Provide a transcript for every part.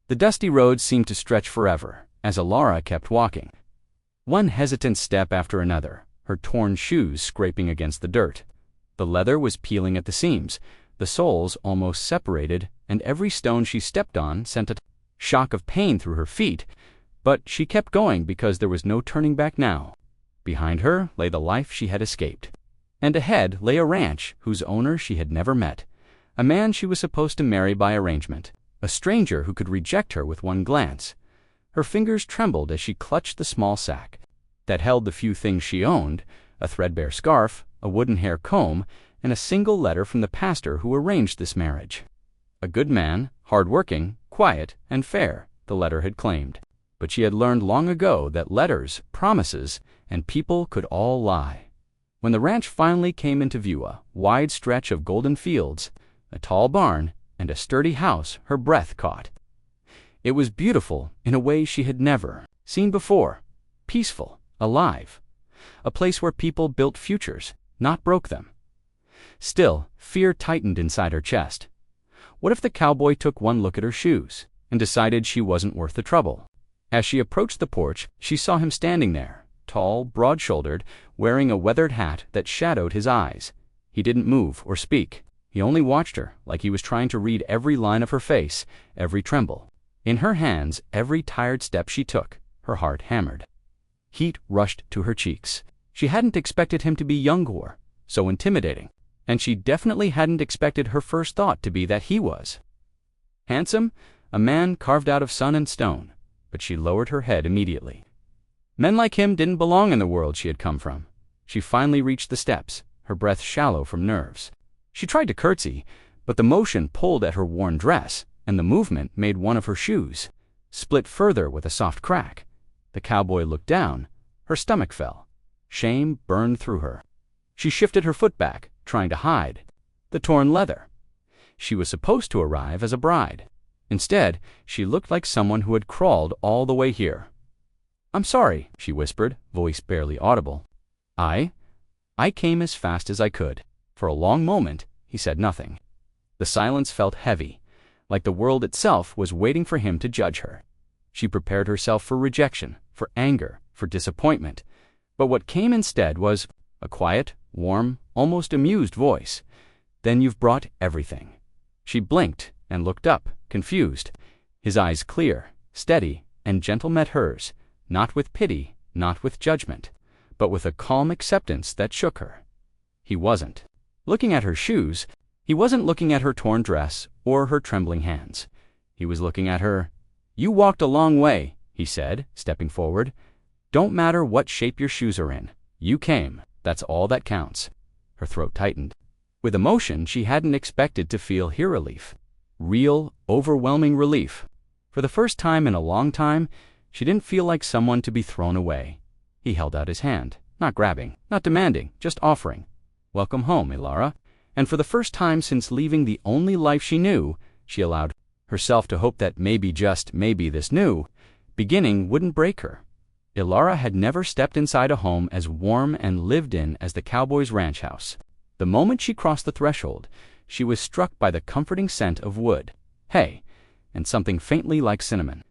The dusty road seemed to stretch forever, as Elara kept walking. One hesitant step after another, her torn shoes scraping against the dirt. The leather was peeling at the seams, the soles almost separated, and every stone she stepped on sent a shock of pain through her feet, but she kept going because there was no turning back now. Behind her lay the life she had escaped, and ahead lay a ranch whose owner she had never met, a man she was supposed to marry by arrangement, a stranger who could reject her with one glance. Her fingers trembled as she clutched the small sack that held the few things she owned, a threadbare scarf, a wooden hair comb, and a single letter from the pastor who arranged this marriage. A good man, hard-working, quiet, and fair, the letter had claimed. But she had learned long ago that letters, promises, and people could all lie. When the ranch finally came into view, a wide stretch of golden fields, a tall barn, and a sturdy house her breath caught. It was beautiful in a way she had never seen before, peaceful, alive, a place where people built futures, not broke them. Still, fear tightened inside her chest. What if the cowboy took one look at her shoes and decided she wasn't worth the trouble? As she approached the porch, she saw him standing there, tall, broad-shouldered, wearing a weathered hat that shadowed his eyes. He didn't move or speak. He only watched her, like he was trying to read every line of her face, every tremble. In her hands, every tired step she took, her heart hammered. Heat rushed to her cheeks. She hadn't expected him to be younger, so intimidating, and she definitely hadn't expected her first thought to be that he was handsome, a man carved out of sun and stone, but she lowered her head immediately. Men like him didn't belong in the world she had come from. She finally reached the steps, her breath shallow from nerves. She tried to curtsy, but the motion pulled at her worn dress, and the movement made one of her shoes split further with a soft crack. The cowboy looked down. Her stomach fell. Shame burned through her. She shifted her foot back, trying to hide the torn leather. She was supposed to arrive as a bride. Instead, she looked like someone who had crawled all the way here. "I'm sorry," she whispered, voice barely audible. I came as fast as I could." For a long moment, he said nothing. The silence felt heavy, like the world itself was waiting for him to judge her. She prepared herself for rejection, for anger, for disappointment. But what came instead was a quiet, warm, almost amused voice. "Then you've brought everything." She blinked and looked up, confused. His eyes clear, steady, and gentle met hers, not with pity, not with judgment, but with a calm acceptance that shook her. He wasn't looking at her shoes. He wasn't looking at her torn dress or her trembling hands. He was looking at her. "You walked a long way," he said, stepping forward. "Don't matter what shape your shoes are in. You came. That's all that counts." Her throat tightened. With emotion she hadn't expected to feel here relief. Real, overwhelming relief. For the first time in a long time, she didn't feel like someone to be thrown away. He held out his hand, not grabbing, not demanding, just offering. "Welcome home, Elara." And for the first time since leaving the only life she knew, she allowed herself to hope that maybe, just maybe, this new beginning wouldn't break her. Elara had never stepped inside a home as warm and lived in as the cowboy's ranch house. The moment she crossed the threshold, she was struck by the comforting scent of wood, hay, and something faintly like cinnamon.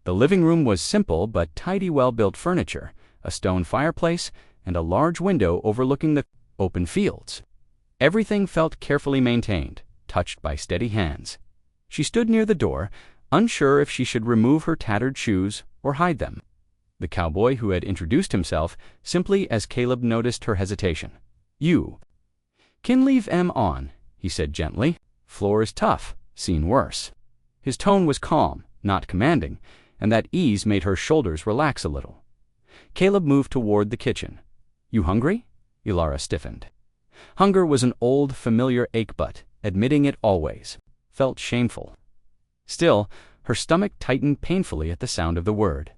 The living room was simple but tidy, well-built furniture, a stone fireplace, and a large window overlooking the open fields. Everything felt carefully maintained, touched by steady hands. She stood near the door, unsure if she should remove her tattered shoes or hide them. The cowboy, who had introduced himself simply as Caleb, noticed her hesitation. "You can leave 'em on," he said gently. "Floor is tough, seen worse." His tone was calm, not commanding, and that ease made her shoulders relax a little. Caleb moved toward the kitchen. "You hungry?" Elara stiffened. Hunger was an old, familiar ache, but admitting it always felt shameful. Still, her stomach tightened painfully at the sound of the word.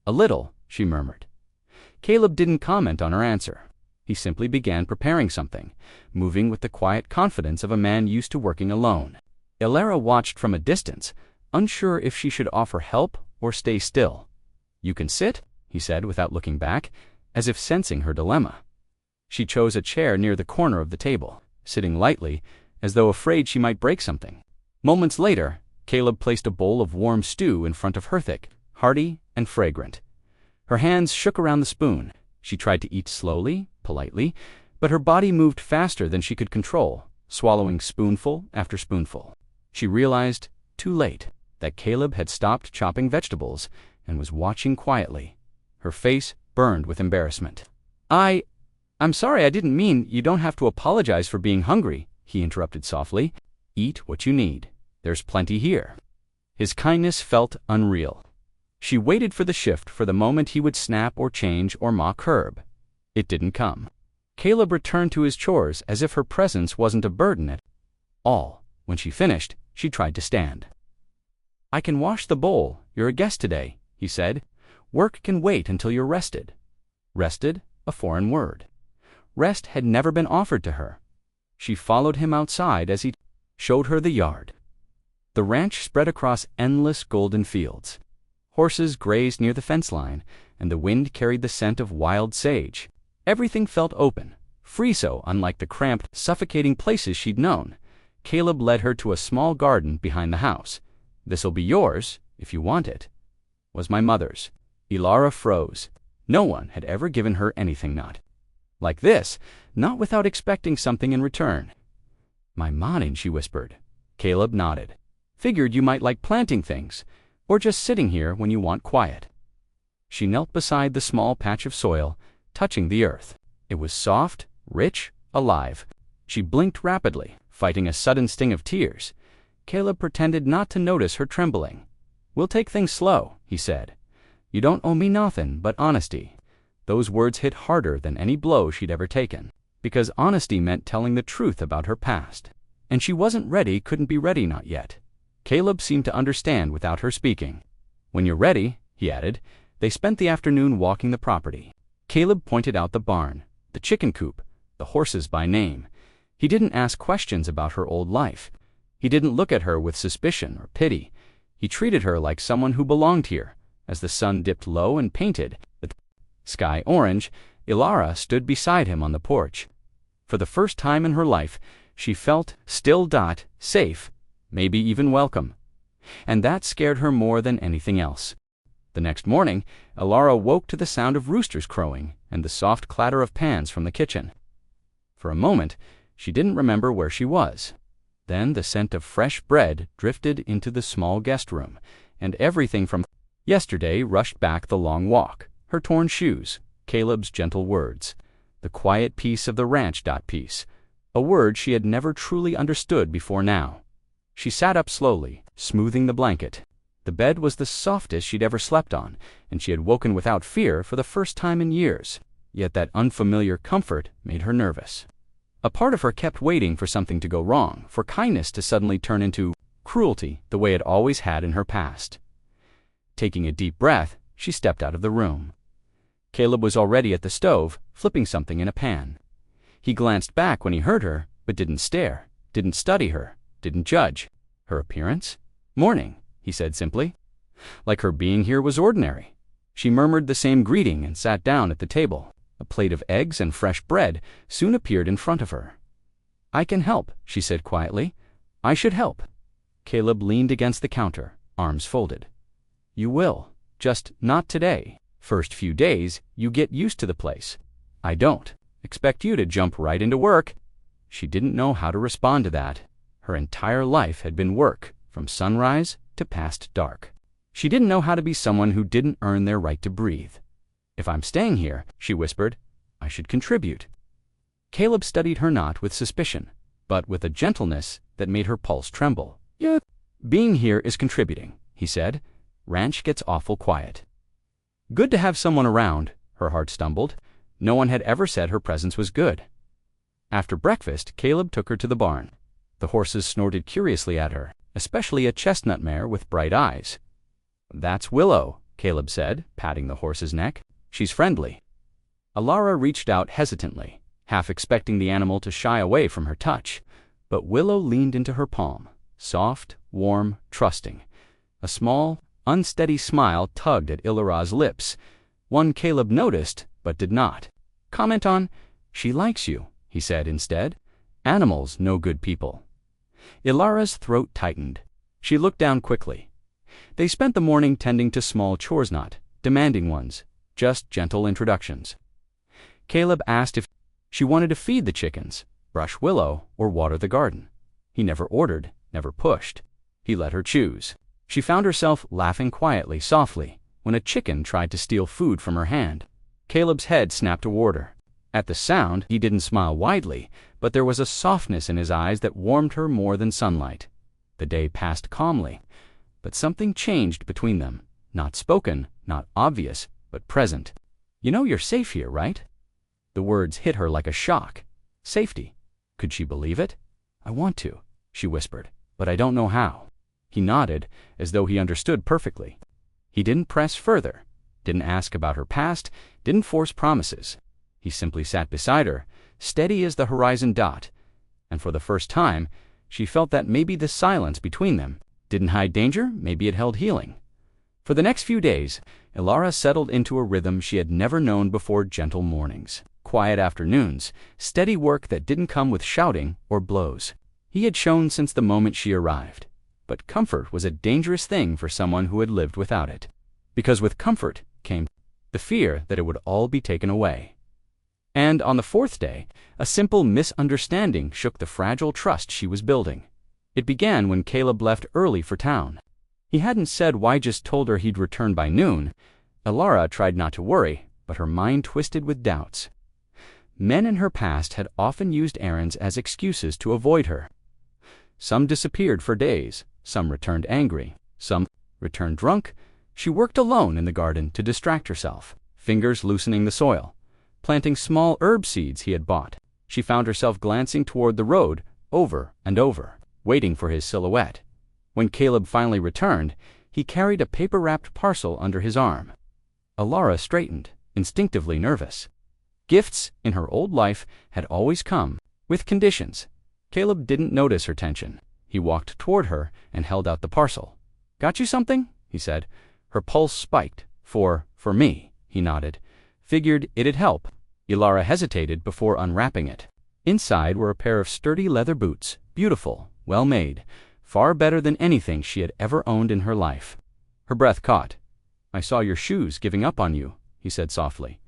"A little," she murmured. Caleb didn't comment on her answer. He simply began preparing something, moving with the quiet confidence of a man used to working alone. Elara watched from a distance, unsure if she should offer help or stay still. "You can sit," he said without looking back, as if sensing her dilemma. She chose a chair near the corner of the table, sitting lightly, as though afraid she might break something. Moments later, Caleb placed a bowl of warm stew in front of her, thick, hearty, and fragrant. Her hands shook around the spoon. She tried to eat slowly, politely, but her body moved faster than she could control, swallowing spoonful after spoonful. She realized, too late, that Caleb had stopped chopping vegetables and was watching quietly. Her face burned with embarrassment. I'm sorry, I didn't mean. You don't have to apologize for being hungry, he interrupted softly. Eat what you need. There's plenty here. His kindness felt unreal. She waited for the shift, for the moment he would snap or change or mock Herb. It didn't come. Caleb returned to his chores as if her presence wasn't a burden at all. When she finished, she tried to stand. I can wash the bowl. You're a guest today, he said. Work can wait until you're rested. Rested? A foreign word. Rest had never been offered to her. She followed him outside as he showed her the yard. The ranch spread across endless golden fields. Horses grazed near the fence line, and the wind carried the scent of wild sage. Everything felt open, free, so unlike the cramped, suffocating places she'd known. Caleb led her to a small garden behind the house. This'll be yours, if you want it. Was my mother's. Elara froze. No one had ever given her anything not like this, not without expecting something in return. My manin, she whispered. Caleb nodded. Figured you might like planting things, or just sitting here when you want quiet. She knelt beside the small patch of soil, touching the earth. It was soft, rich, alive. She blinked rapidly, fighting a sudden sting of tears. Caleb pretended not to notice her trembling. We'll take things slow, he said. You don't owe me nothin' but honesty. Those words hit harder than any blow she'd ever taken, because honesty meant telling the truth about her past. And she wasn't ready, couldn't be ready, not yet. Caleb seemed to understand without her speaking. When you're ready, he added. They spent the afternoon walking the property. Caleb pointed out the barn, the chicken coop, the horses by name. He didn't ask questions about her old life. He didn't look at her with suspicion or pity. He treated her like someone who belonged here. As the sun dipped low and painted the sky orange, Elara stood beside him on the porch. For the first time in her life, she felt safe, maybe even welcome. And that scared her more than anything else. The next morning, Elara woke to the sound of roosters crowing and the soft clatter of pans from the kitchen. For a moment, she didn't remember where she was. Then the scent of fresh bread drifted into the small guest room, and everything from yesterday rushed back: the long walk, her torn shoes, Caleb's gentle words, the quiet peace of the ranch. Peace, a word she had never truly understood before now. She sat up slowly, smoothing the blanket. The bed was the softest she'd ever slept on, and she had woken without fear for the first time in years. Yet that unfamiliar comfort made her nervous. A part of her kept waiting for something to go wrong, for kindness to suddenly turn into cruelty, the way it always had in her past. Taking a deep breath, she stepped out of the room. Caleb was already at the stove, flipping something in a pan. He glanced back when he heard her, but didn't stare, didn't study her, didn't judge. Her appearance? Morning, he said simply. Like her being here was ordinary. She murmured the same greeting and sat down at the table. A plate of eggs and fresh bread soon appeared in front of her. I can help, she said quietly. I should help. Caleb leaned against the counter, arms folded. You will, just not today. First few days, you get used to the place. I don't expect you to jump right into work. She didn't know how to respond to that. Her entire life had been work, from sunrise to past dark. She didn't know how to be someone who didn't earn their right to breathe. If I'm staying here, she whispered, I should contribute. Caleb studied her not with suspicion, but with a gentleness that made her pulse tremble. Yeah, being here is contributing, he said. Ranch gets awful quiet. Good to have someone around, her heart stumbled. No one had ever said her presence was good. After breakfast, Caleb took her to the barn. The horses snorted curiously at her, especially a chestnut mare with bright eyes. That's Willow, Caleb said, patting the horse's neck. She's friendly. Elara reached out hesitantly, half expecting the animal to shy away from her touch. But Willow leaned into her palm, soft, warm, trusting. A small, unsteady smile tugged at Elara's lips, one Caleb noticed but did not comment on. She likes you, he said instead. Animals know good people. Elara's throat tightened. She looked down quickly. They spent the morning tending to small chores, not demanding ones, just gentle introductions. Caleb asked if she wanted to feed the chickens, brush Willow, or water the garden. He never ordered, never pushed. He let her choose. She found herself laughing quietly, softly, when a chicken tried to steal food from her hand. Caleb's head snapped toward her. At the sound, he didn't smile widely, but there was a softness in his eyes that warmed her more than sunlight. The day passed calmly, but something changed between them. Not spoken, not obvious, but present. "You know you're safe here, right?" The words hit her like a shock. Safety. Could she believe it? "I want to," she whispered, "but I don't know how." He nodded, as though he understood perfectly. He didn't press further, didn't ask about her past, didn't force promises. He simply sat beside her, steady as the horizon dot, and for the first time, she felt that maybe the silence between them didn't hide danger, maybe it held healing. For the next few days, Elara settled into a rhythm she had never known before: gentle mornings, quiet afternoons, steady work that didn't come with shouting or blows. He had shown since the moment she arrived. But comfort was a dangerous thing for someone who had lived without it. Because with comfort came the fear that it would all be taken away. And on the fourth day, a simple misunderstanding shook the fragile trust she was building. It began when Caleb left early for town. He hadn't said why, just told her he'd return by noon. Elara tried not to worry, but her mind twisted with doubts. Men in her past had often used errands as excuses to avoid her. Some disappeared for days, some returned angry, some returned drunk. She worked alone in the garden to distract herself, fingers loosening the soil, planting small herb seeds he had bought. She found herself glancing toward the road over and over, waiting for his silhouette. When Caleb finally returned, he carried a paper-wrapped parcel under his arm. Elara straightened, instinctively nervous. Gifts in her old life had always come with conditions. Caleb didn't notice her tension. He walked toward her and held out the parcel. "Got you something?" he said. Her pulse spiked. For me," he nodded. Figured it'd help. Elara hesitated before unwrapping it. Inside were a pair of sturdy leather boots, beautiful, well-made, far better than anything she had ever owned in her life. Her breath caught. "I saw your shoes giving up on you," he said softly.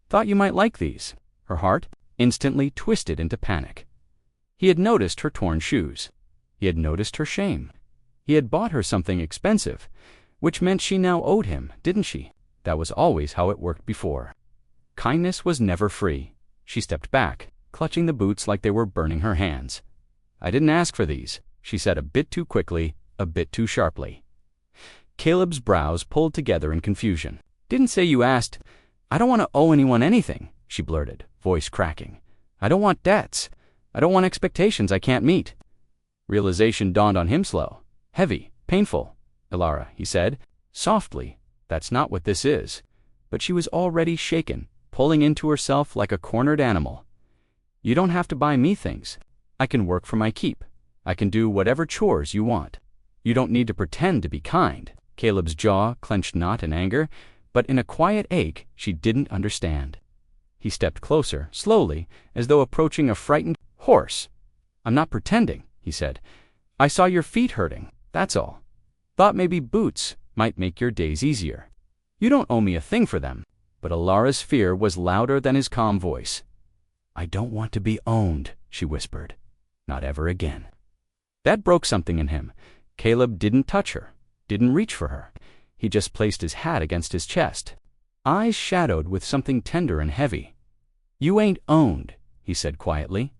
"Thought you might like these." Her heart instantly twisted into panic. He had noticed her torn shoes. He had noticed her shame. He had bought her something expensive, which meant she now owed him, didn't she? That was always how it worked before. Kindness was never free. She stepped back, clutching the boots like they were burning her hands. "I didn't ask for these," she said a bit too quickly, a bit too sharply. Caleb's brows pulled together in confusion. "Didn't say you asked." "I don't want to owe anyone anything," she blurted, voice cracking. "I don't want debts. I don't want expectations I can't meet." Realization dawned on him slow, heavy, painful. "Elara," he said, softly, "that's not what this is." But she was already shaken, pulling into herself like a cornered animal. "You don't have to buy me things. I can work for my keep. I can do whatever chores you want. You don't need to pretend to be kind." Caleb's jaw clenched not in anger, but in a quiet ache she didn't understand. He stepped closer, slowly, as though approaching a frightened horse. "I'm not pretending," he said. "I saw your feet hurting, that's all. Thought maybe boots might make your days easier. You don't owe me a thing for them." But Elara's fear was louder than his calm voice. "I don't want to be owned," she whispered. "Not ever again." That broke something in him. Caleb didn't touch her, didn't reach for her. He just placed his hat against his chest, eyes shadowed with something tender and heavy. "You ain't owned," he said quietly.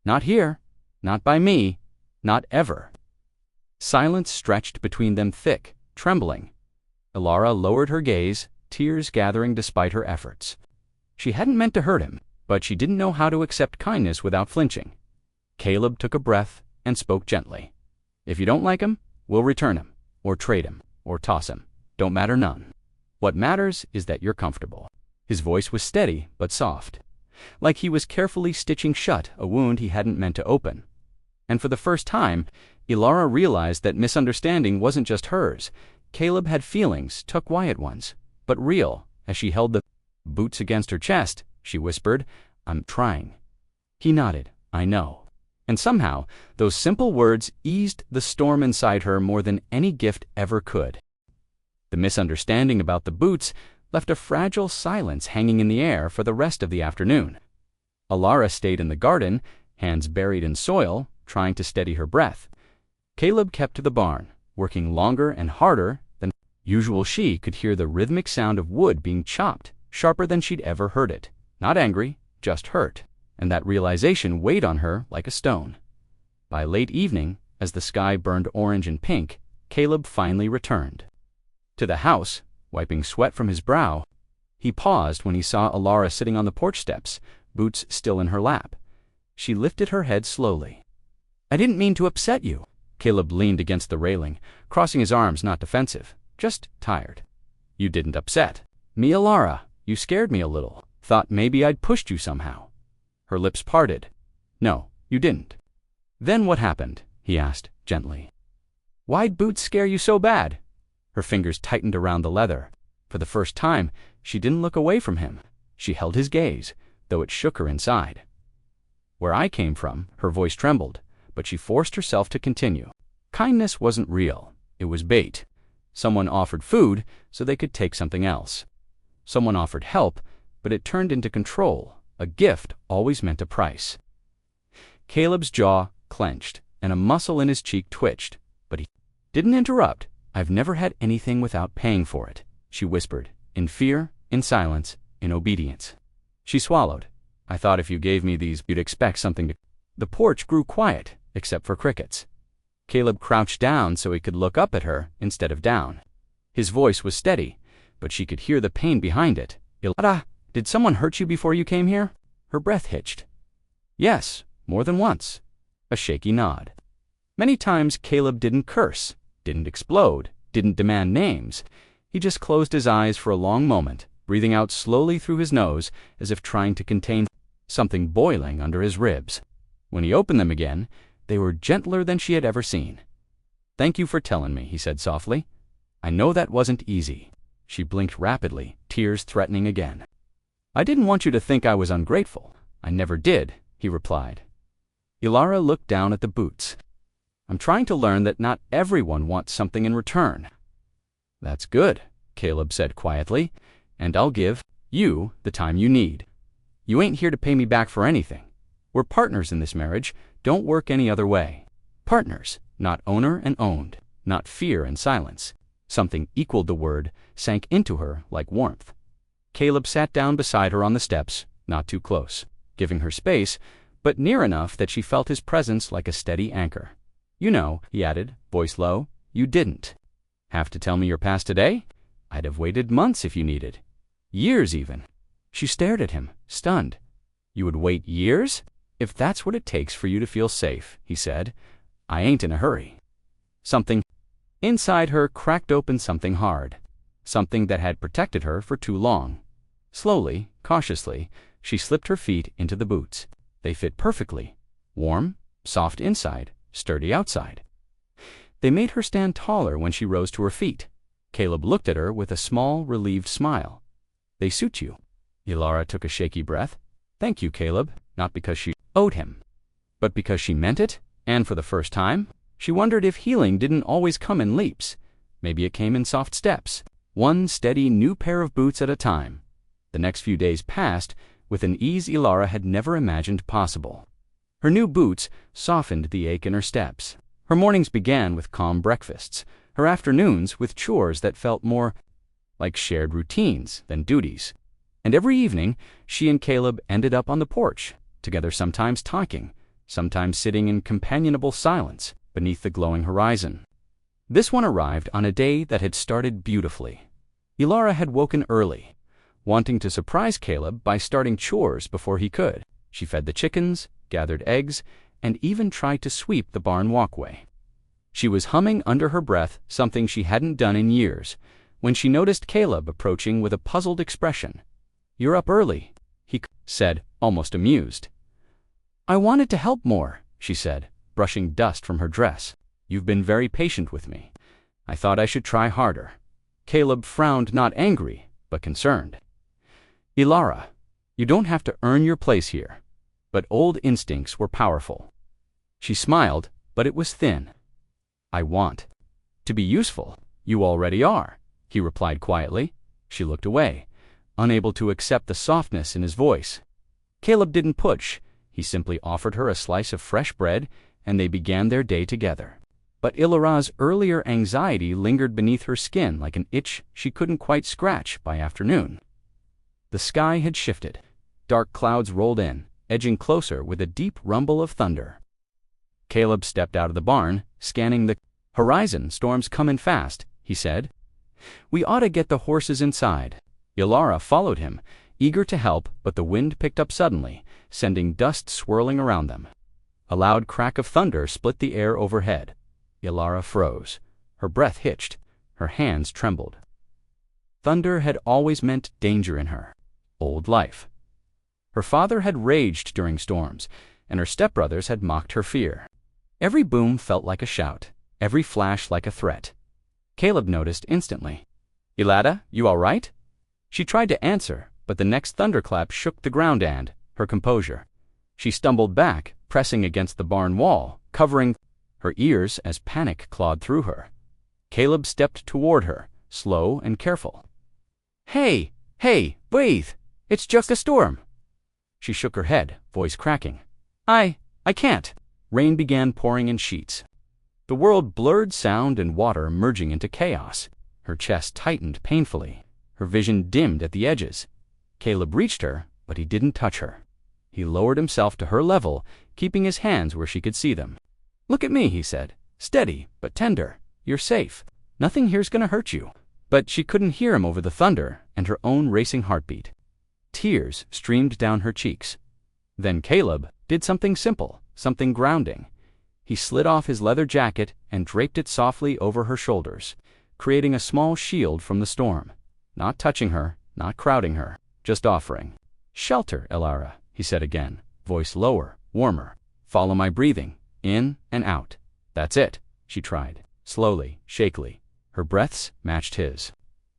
"Not here, not by me, not ever." Silence stretched between them, thick, trembling. Elara lowered her gaze, tears gathering despite her efforts. She hadn't meant to hurt him, but she didn't know how to accept kindness without flinching. Caleb took a breath and spoke gently. "If you don't like him, we'll return him, or trade him, or toss him. Don't matter none. What matters is that you're comfortable." His voice was steady but soft, like he was carefully stitching shut a wound he hadn't meant to open. And for the first time, Elara realized that misunderstanding wasn't just hers. Caleb had feelings, took quiet ones, but real. As she held the boots against her chest, she whispered, "I'm trying." He nodded. "I know." And somehow, those simple words eased the storm inside her more than any gift ever could. The misunderstanding about the boots left a fragile silence hanging in the air for the rest of the afternoon. Elara stayed in the garden, hands buried in soil, trying to steady her breath. Caleb kept to the barn, working longer and harder than usual. She could hear the rhythmic sound of wood being chopped, sharper than she'd ever heard it. Not angry, just hurt, and that realization weighed on her like a stone. By late evening, as the sky burned orange and pink, Caleb finally returned. To the house, wiping sweat from his brow, he paused when he saw Elara sitting on the porch steps, boots still in her lap. She lifted her head slowly. "I didn't mean to upset you." Caleb leaned against the railing, crossing his arms, not defensive, just tired. "You didn't upset me, Elara. You scared me a little. Thought maybe I'd pushed you somehow." Her lips parted. "No, you didn't." "Then what happened?" he asked, gently. "Why'd boots scare you so bad?" Her fingers tightened around the leather. For the first time, she didn't look away from him. She held his gaze, though it shook her inside. "Where I came from," her voice trembled, but she forced herself to continue. "Kindness wasn't real. It was bait. Someone offered food so they could take something else. Someone offered help, but it turned into control. A gift always meant a price." Caleb's jaw clenched, and a muscle in his cheek twitched, but he didn't interrupt. "I've never had anything without paying for it," she whispered, in fear, in silence, in obedience. She swallowed. "I thought if you gave me these, you'd expect something to—" The porch grew quiet, except for crickets. Caleb crouched down so he could look up at her instead of down. His voice was steady, but she could hear the pain behind it. "Elara, did someone hurt you before you came here?" Her breath hitched. "Yes, more than once." A shaky nod. Many times Caleb didn't curse, didn't explode, didn't demand names. He just closed his eyes for a long moment, breathing out slowly through his nose as if trying to contain something boiling under his ribs. When he opened them again, they were gentler than she had ever seen. "Thank you for telling me," he said softly. "I know that wasn't easy." She blinked rapidly, tears threatening again. "I didn't want you to think I was ungrateful. I never did," he replied. Elara looked down at the boots. "I'm trying to learn that not everyone wants something in return." "That's good," Caleb said quietly, "and I'll give you the time you need. You ain't here to pay me back for anything. We're partners in this marriage. Don't work any other way. Partners, not owner and owned, not fear and silence." Something equaled the word sank into her like warmth. Caleb sat down beside her on the steps, not too close, giving her space, but near enough that she felt his presence like a steady anchor. "You know," he added, voice low, "you didn't have to tell me your past today. I'd have waited months if you needed. Years even." She stared at him, stunned. "You would wait years? If that's what it takes for you to feel safe," he said, "I ain't in a hurry." Something inside her cracked open, something hard, something that had protected her for too long. Slowly, cautiously, she slipped her feet into the boots. They fit perfectly, warm, soft inside, sturdy outside. They made her stand taller when she rose to her feet. Caleb looked at her with a small, relieved smile. "They suit you." Elara took a shaky breath. "Thank you, Caleb," not because she owed him, but because she meant it, and for the first time, she wondered if healing didn't always come in leaps. Maybe it came in soft steps, one steady new pair of boots at a time. The next few days passed with an ease Elara had never imagined possible. Her new boots softened the ache in her steps. Her mornings began with calm breakfasts, her afternoons with chores that felt more like shared routines than duties. And every evening, she and Caleb ended up on the porch, together, sometimes talking, sometimes sitting in companionable silence beneath the glowing horizon. This one arrived on a day that had started beautifully. Elara had woken early, wanting to surprise Caleb by starting chores before he could. She fed the chickens, gathered eggs, and even tried to sweep the barn walkway. She was humming under her breath something she hadn't done in years, when she noticed Caleb approaching with a puzzled expression. "You're up early," he said, almost amused. "I wanted to help more," she said, brushing dust from her dress. "You've been very patient with me. I thought I should try harder." Caleb frowned, not angry, but concerned. "Elara, you don't have to earn your place here." But old instincts were powerful. She smiled, but it was thin. "I want to be useful." "You already are," he replied quietly. She looked away, unable to accept the softness in his voice. Caleb didn't push. He simply offered her a slice of fresh bread, and they began their day together. But Elara's earlier anxiety lingered beneath her skin like an itch she couldn't quite scratch by afternoon. The sky had shifted. Dark clouds rolled in, edging closer with a deep rumble of thunder. Caleb stepped out of the barn, scanning the horizon. "Storm's comin' fast," he said. "We ought to get the horses inside." Elara followed him, eager to help, but the wind picked up suddenly, sending dust swirling around them. A loud crack of thunder split the air overhead. Elara froze. Her breath hitched. Her hands trembled. Thunder had always meant danger in her. Old life. Her father had raged during storms, and her stepbrothers had mocked her fear. Every boom felt like a shout, every flash like a threat. Caleb noticed instantly. "Elara, you all right?" She tried to answer, but the next thunderclap shook the ground and her composure. She stumbled back, pressing against the barn wall, covering her ears as panic clawed through her. Caleb stepped toward her, slow and careful. Hey, breathe! It's just a storm." She shook her head, voice cracking. I can't." Rain began pouring in sheets. The world blurred, sound and water merging into chaos. Her chest tightened painfully. Her vision dimmed at the edges. Caleb reached her, but he didn't touch her. He lowered himself to her level, keeping his hands where she could see them. "Look at me," he said. "Steady, but tender. You're safe. Nothing here's gonna hurt you." But she couldn't hear him over the thunder and her own racing heartbeat. Tears streamed down her cheeks. Then Caleb did something simple, something grounding. He slid off his leather jacket and draped it softly over her shoulders, creating a small shield from the storm. Not touching her, not crowding her, just offering. "Shelter, Elara," he said again, voice lower, warmer. "Follow my breathing, in and out." "That's it," she tried, slowly, shakily. Her breaths matched his.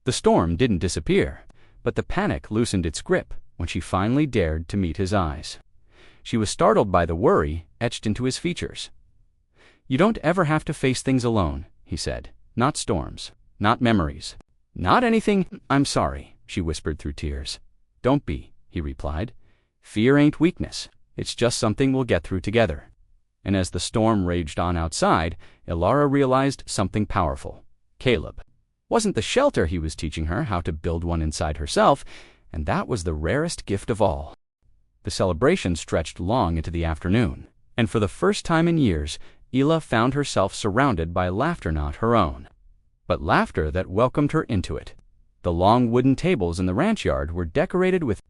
The storm didn't disappear, but the panic loosened its grip when she finally dared to meet his eyes. She was startled by the worry etched into his features. "You don't ever have to face things alone," he said. "Not storms, not memories, not anything." "I'm sorry," she whispered through tears. "Don't be," he replied. "Fear ain't weakness. It's just something we'll get through together." And as the storm raged on outside, Elara realized something powerful. Caleb wasn't the shelter. He was teaching her how to build one inside herself, and that was the rarest gift of all. The celebration stretched long into the afternoon, and for the first time in years, Ela found herself surrounded by laughter not her own, but laughter that welcomed her into it. The long wooden tables in the ranch yard were decorated with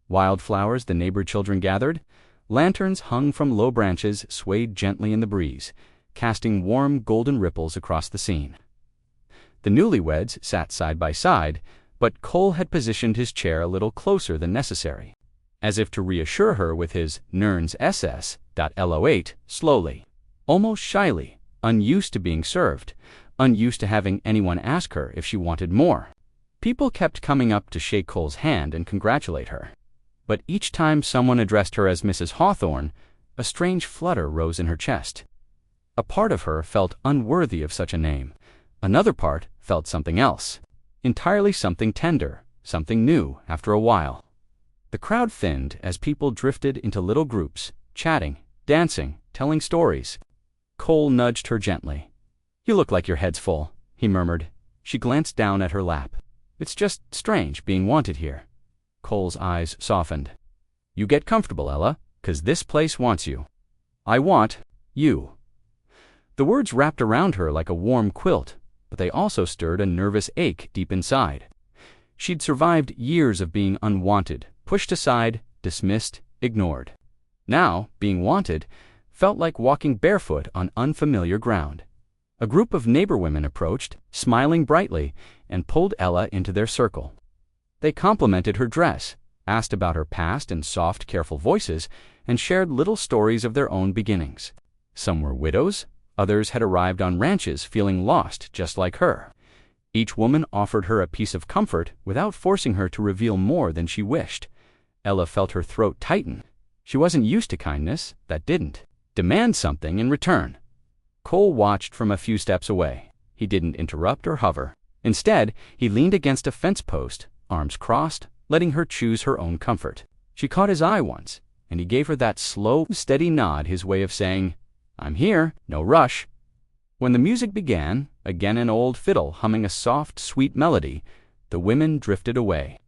wildflowers the neighbor children gathered. Lanterns hung from low branches swayed gently in the breeze, casting warm golden ripples across the scene. The newlyweds sat side by side, but Cole had positioned his chair a little closer than necessary, as if to reassure her with his Nerns SS.Lo8 slowly, almost shyly, unused to being served, unused to having anyone ask her if she wanted more. People kept coming up to shake Cole's hand and congratulate her. But each time someone addressed her as Mrs. Hawthorne, a strange flutter rose in her chest. A part of her felt unworthy of such a name. Another part felt something else. Entirely something tender, something new after a while. The crowd thinned as people drifted into little groups, chatting, dancing, telling stories. Cole nudged her gently. "You look like your head's full," he murmured. She glanced down at her lap. "It's just strange being wanted here." Cole's eyes softened. "You get comfortable, Ella, 'cause this place wants you." "I want you." The words wrapped around her like a warm quilt, but they also stirred a nervous ache deep inside. She'd survived years of being unwanted, pushed aside, dismissed, ignored. Now, being wanted felt like walking barefoot on unfamiliar ground. A group of neighbor women approached, smiling brightly, and pulled Ella into their circle. They complimented her dress, asked about her past in soft, careful voices, and shared little stories of their own beginnings. Some were widows, others had arrived on ranches feeling lost just like her. Each woman offered her a piece of comfort without forcing her to reveal more than she wished. Ella felt her throat tighten. She wasn't used to kindness, that didn't. Demand something in return. Cole watched from a few steps away. He didn't interrupt or hover. Instead, he leaned against a fence post, arms crossed, letting her choose her own comfort. She caught his eye once, and he gave her that slow, steady nod, his way of saying, "I'm here, no rush." When the music began, again an old fiddle humming a soft, sweet melody, the women drifted away.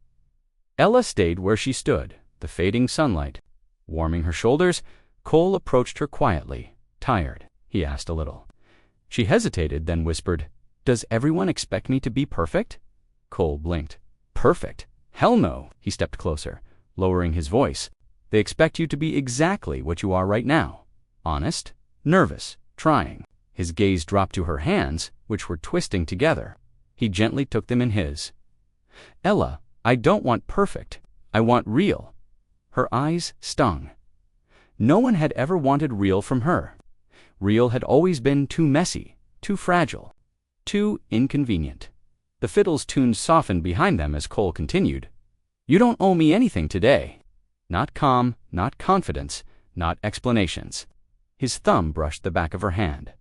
Ella stayed where she stood, the fading sunlight. Warming her shoulders, Cole approached her quietly. "Tired?" he asked a little. She hesitated, then whispered, "Does everyone expect me to be perfect?" Cole blinked. "Perfect? Hell no." He stepped closer, lowering his voice. "They expect you to be exactly what you are right now. Honest, nervous, trying." His gaze dropped to her hands, which were twisting together. He gently took them in his. "Ella, I don't want perfect. I want real." Her eyes stung. No one had ever wanted real from her. Real had always been too messy, too fragile, too inconvenient. The fiddle's tunes softened behind them as Cole continued. "You don't owe me anything today. Not calm, not confidence, not explanations." His thumb brushed the back of her hand.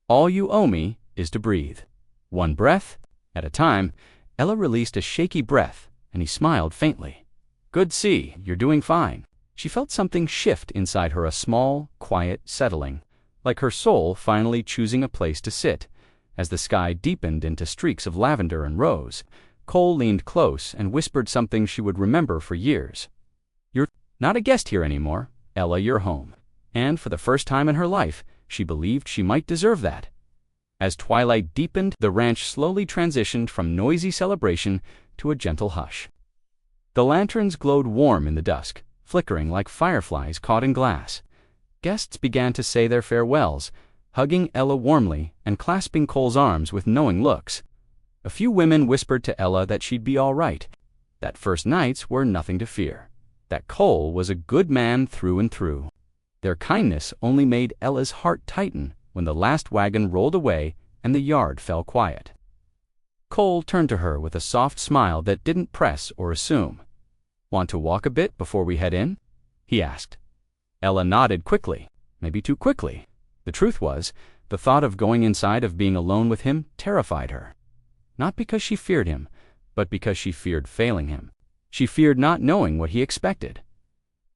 "All you owe me is to breathe. One breath at a time." Ella released a shaky breath, and he smiled faintly. "Good see, you're doing fine." She felt something shift inside her, a small, quiet settling, like her soul finally choosing a place to sit. As the sky deepened into streaks of lavender and rose, Cole leaned close and whispered something she would remember for years. "You're not a guest here anymore, Ella, you're home." And for the first time in her life, she believed she might deserve that. As twilight deepened, the ranch slowly transitioned from noisy celebration to a gentle hush. The lanterns glowed warm in the dusk, flickering like fireflies caught in glass. Guests began to say their farewells, hugging Ella warmly and clasping Cole's arms with knowing looks. A few women whispered to Ella that she'd be all right, that first nights were nothing to fear, that Cole was a good man through and through. Their kindness only made Ella's heart tighten when the last wagon rolled away and the yard fell quiet. Cole turned to her with a soft smile that didn't press or assume. "Want to walk a bit before we head in?" he asked. Ella nodded quickly, maybe too quickly. The truth was, the thought of going inside, of being alone with him, terrified her. Not because she feared him, but because she feared failing him. She feared not knowing what he expected.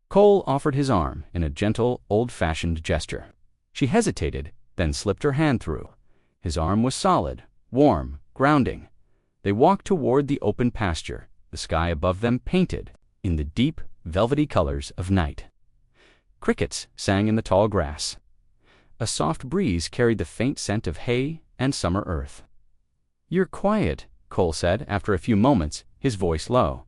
Cole offered his arm in a gentle, old-fashioned gesture. She hesitated, then slipped her hand through. His arm was solid, warm, grounding. They walked toward the open pasture, the sky above them painted in the deep, velvety colors of night. Crickets sang in the tall grass. A soft breeze carried the faint scent of hay and summer earth. "You're quiet," Cole said after a few moments, his voice low.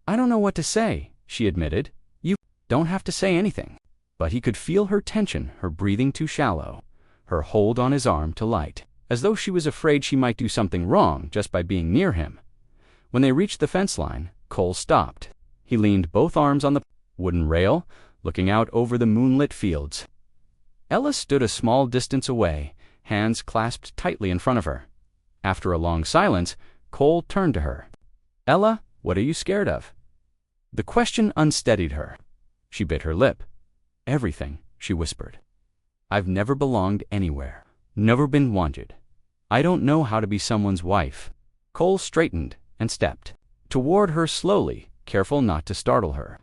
"I don't know what to say," she admitted. "You don't have to say anything." But he could feel her tension, her breathing too shallow, her hold on his arm too light, as though she was afraid she might do something wrong just by being near him. When they reached the fence line, Cole stopped. He leaned both arms on the wooden rail, looking out over the moonlit fields. Ella stood a small distance away, hands clasped tightly in front of her. After a long silence, Cole turned to her. "Ella, what are you scared of?" The question unsteadied her. She bit her lip. "Everything," she whispered. "I've never belonged anywhere, never been wanted. I don't know how to be someone's wife." Cole straightened and stepped toward her slowly, careful not to startle her.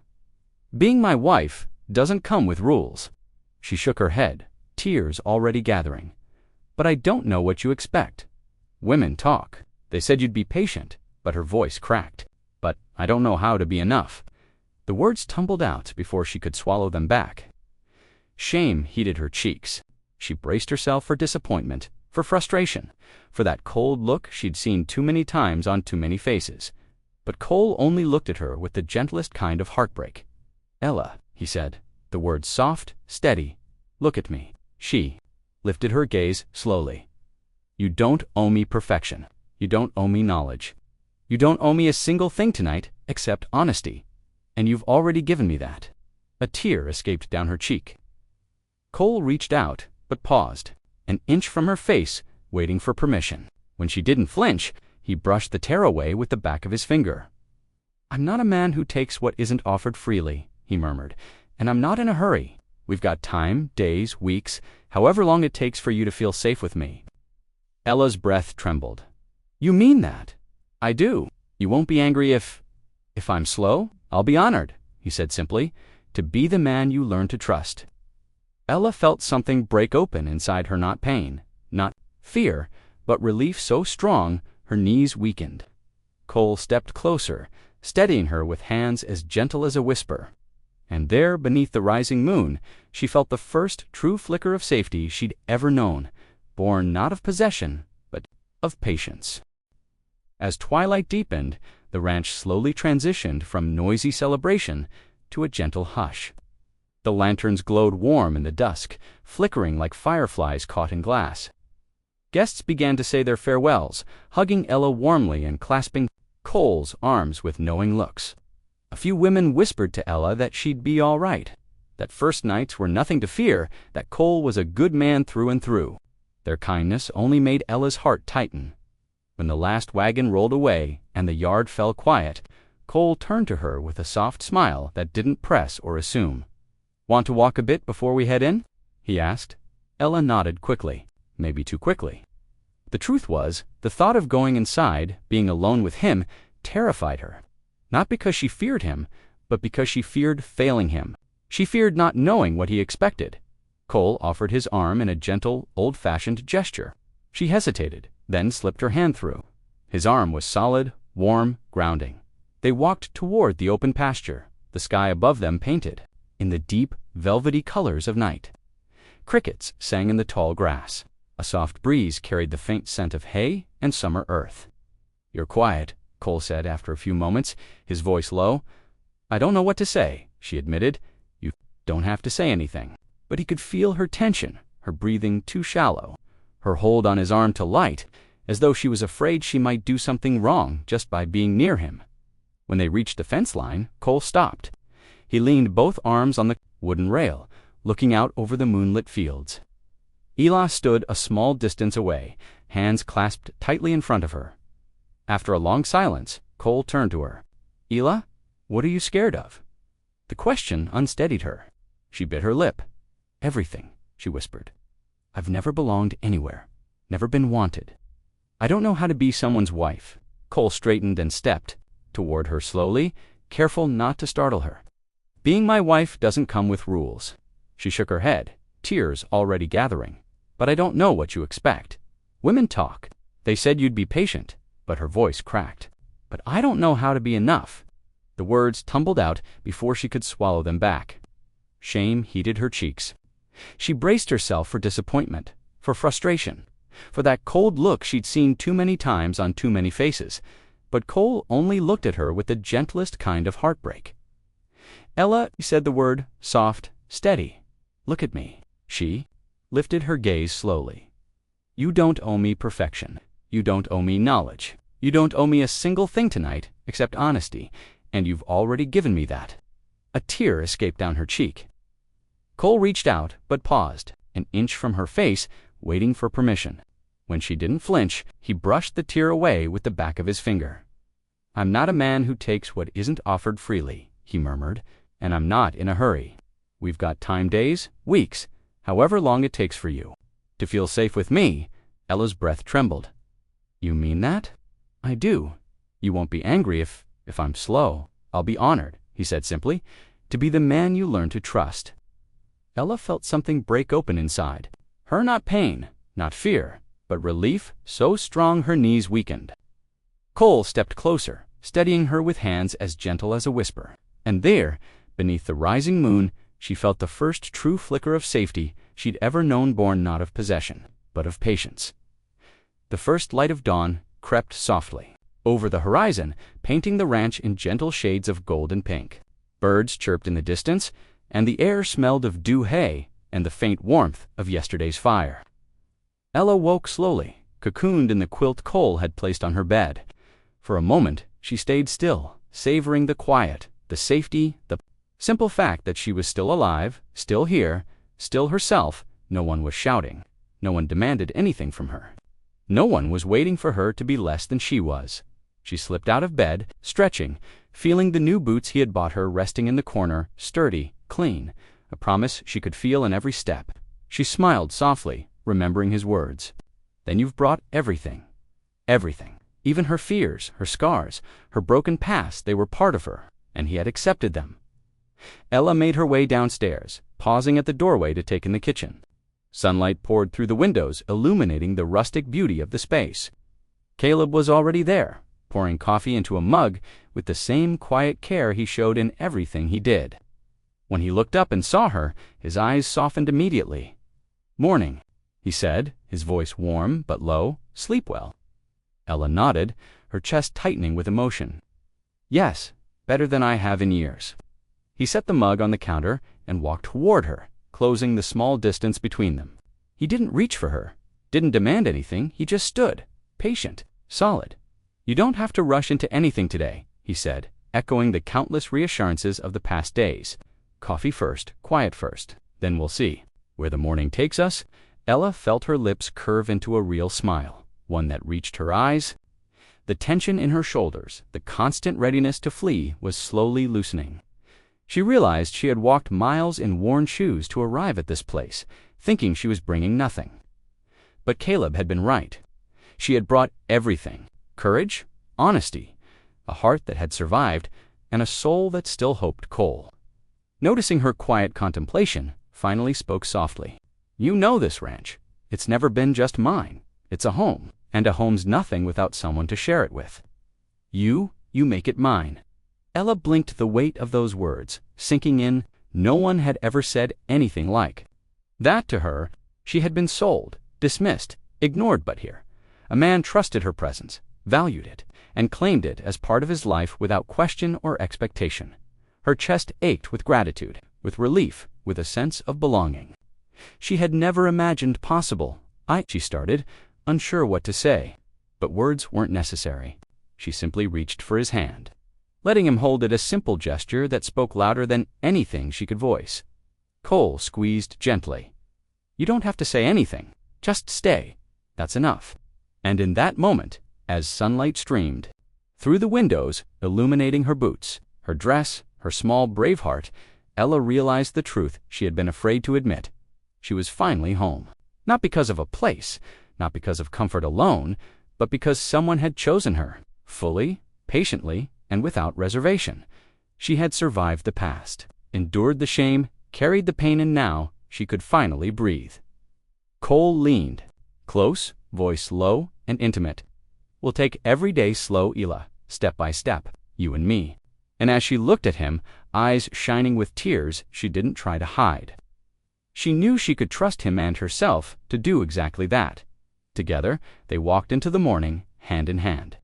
"Being my wife doesn't come with rules." She shook her head, tears already gathering. "But I don't know what you expect. Women talk. They said you'd be patient," but her voice cracked. "But I don't know how to be enough." The words tumbled out before she could swallow them back. Shame heated her cheeks. She braced herself for disappointment, for frustration, for that cold look she'd seen too many times on too many faces. But Cole only looked at her with the gentlest kind of heartbreak. "Ella," he said, the words soft, steady. "Look at me." She lifted her gaze slowly. "You don't owe me perfection. You don't owe me knowledge. You don't owe me a single thing tonight except honesty. And you've already given me that." A tear escaped down her cheek. Cole reached out, but paused, an inch from her face, waiting for permission. When she didn't flinch, he brushed the tear away with the back of his finger. "I'm not a man who takes what isn't offered freely," he murmured, "and I'm not in a hurry. We've got time, days, weeks, however long it takes for you to feel safe with me. Ella's breath trembled. You mean that? I do. You won't be angry if I'm slow? I'll be honored, he said simply, to be the man you learn to trust. Ella felt something break open inside her, not pain, not fear, but relief so strong her knees weakened. Cole stepped closer, steadying her with hands as gentle as a whisper. And there, beneath the rising moon, she felt the first true flicker of safety she'd ever known, born not of possession, but of patience. As twilight deepened, the ranch slowly transitioned from noisy celebration to a gentle hush. The lanterns glowed warm in the dusk, flickering like fireflies caught in glass. Guests began to say their farewells, hugging Ella warmly and clasping Cole's arms with knowing looks. A few women whispered to Ella that she'd be all right, that first nights were nothing to fear, that Cole was a good man through and through. Their kindness only made Ella's heart tighten. When the last wagon rolled away and the yard fell quiet, Cole turned to her with a soft smile that didn't press or assume. Want to walk a bit before we head in? He asked. Ella nodded quickly, maybe too quickly. The truth was, the thought of going inside, being alone with him, terrified her. Not because she feared him, but because she feared failing him. She feared not knowing what he expected. Cole offered his arm in a gentle, old-fashioned gesture. She hesitated, then slipped her hand through. His arm was solid, warm, grounding. They walked toward the open pasture, the sky above them painted in the deep, velvety colors of night. Crickets sang in the tall grass. A soft breeze carried the faint scent of hay and summer earth. You're quiet, Cole said after a few moments, his voice low. I don't know what to say, she admitted. You don't have to say anything. But he could feel her tension, her breathing too shallow, her hold on his arm too light, as though she was afraid she might do something wrong just by being near him. When they reached the fence line, Cole stopped. He leaned both arms on the wooden rail, looking out over the moonlit fields. Elara stood a small distance away, hands clasped tightly in front of her. After a long silence, Cole turned to her. Elara, what are you scared of? The question unsteadied her. She bit her lip. Everything, she whispered. I've never belonged anywhere, never been wanted. I don't know how to be someone's wife. Cole straightened and stepped toward her slowly, careful not to startle her. Being my wife doesn't come with rules. She shook her head, tears already gathering. But I don't know what you expect. Women talk. They said you'd be patient, but her voice cracked. But I don't know how to be enough. The words tumbled out before she could swallow them back. Shame heated her cheeks. She braced herself for disappointment, for frustration, for that cold look she'd seen too many times on too many faces. But Cole only looked at her with the gentlest kind of heartbreak. Ella said the word, soft, steady. Look at me. She lifted her gaze slowly. You don't owe me perfection. You don't owe me knowledge. You don't owe me a single thing tonight except honesty, and you've already given me that. A tear escaped down her cheek. Cole reached out, but paused, an inch from her face, waiting for permission. When she didn't flinch, he brushed the tear away with the back of his finger. I'm not a man who takes what isn't offered freely, he murmured, and I'm not in a hurry. We've got time, days, weeks, however long it takes for you to feel safe with me. Ella's breath trembled. You mean that? I do. You won't be angry if I'm slow. I'll be honored, he said simply, to be the man you learn to trust. Ella felt something break open inside. Her not pain, not fear, but relief so strong her knees weakened. Cole stepped closer, steadying her with hands as gentle as a whisper. And there, beneath the rising moon, she felt the first true flicker of safety she'd ever known, born not of possession, but of patience. The first light of dawn crept softly over the horizon, painting the ranch in gentle shades of gold and pink. Birds chirped in the distance, and the air smelled of dew hay and the faint warmth of yesterday's fire. Ella woke slowly, cocooned in the quilt Cole had placed on her bed. For a moment, she stayed still, savoring the quiet, the safety, the simple fact that she was still alive, still here, still herself. No one was shouting. No one demanded anything from her. No one was waiting for her to be less than she was. She slipped out of bed, stretching, feeling the new boots he had bought her resting in the corner, sturdy, clean, a promise she could feel in every step. She smiled softly, remembering his words. Then you've brought everything. Everything. Even her fears, her scars, her broken past, they were part of her, and he had accepted them. Ella made her way downstairs, pausing at the doorway to take in the kitchen. Sunlight poured through the windows, illuminating the rustic beauty of the space. Caleb was already there, pouring coffee into a mug with the same quiet care he showed in everything he did. When he looked up and saw her, his eyes softened immediately. "Morning," he said, his voice warm but low. "Sleep well?" Ella nodded, her chest tightening with emotion. "Yes, better than I have in years." He set the mug on the counter and walked toward her, closing the small distance between them. He didn't reach for her, didn't demand anything, he just stood, patient, solid. "You don't have to rush into anything today," he said, echoing the countless reassurances of the past days. "Coffee first, quiet first, then we'll see. Where the morning takes us." Ella felt her lips curve into a real smile, one that reached her eyes. The tension in her shoulders, the constant readiness to flee, was slowly loosening. She realized she had walked miles in worn shoes to arrive at this place, thinking she was bringing nothing. But Caleb had been right. She had brought everything: courage, honesty, a heart that had survived, and a soul that still hoped. Cole, noticing her quiet contemplation, finally spoke softly. "You know this ranch. It's never been just mine. It's a home, and a home's nothing without someone to share it with. You make it mine." Ella blinked, the weight of those words sinking in. No one had ever said anything like that to her. She had been sold, dismissed, ignored, but here a man trusted her presence, valued it, and claimed it as part of his life without question or expectation. Her chest ached with gratitude, with relief, with a sense of belonging she had never imagined possible. She started, unsure what to say, but words weren't necessary. She simply reached for his hand, letting him hold it, a simple gesture that spoke louder than anything she could voice. Cole squeezed gently. "You don't have to say anything. Just stay. That's enough." And in that moment, as sunlight streamed through the windows, illuminating her boots, her dress, her small brave heart, Ella realized the truth she had been afraid to admit. She was finally home. Not because of a place, not because of comfort alone, but because someone had chosen her, fully, patiently, and without reservation. She had survived the past, endured the shame, carried the pain, and now she could finally breathe. Cole leaned close, voice low and intimate. "We'll take every day slow, Ela, step by step, you and me." And as she looked at him, eyes shining with tears she didn't try to hide, she knew she could trust him and herself to do exactly that. Together, they walked into the morning, hand in hand.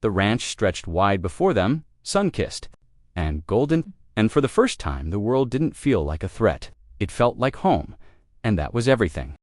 The ranch stretched wide before them, sun-kissed and golden, and for the first time the world didn't feel like a threat. It felt like home, and that was everything.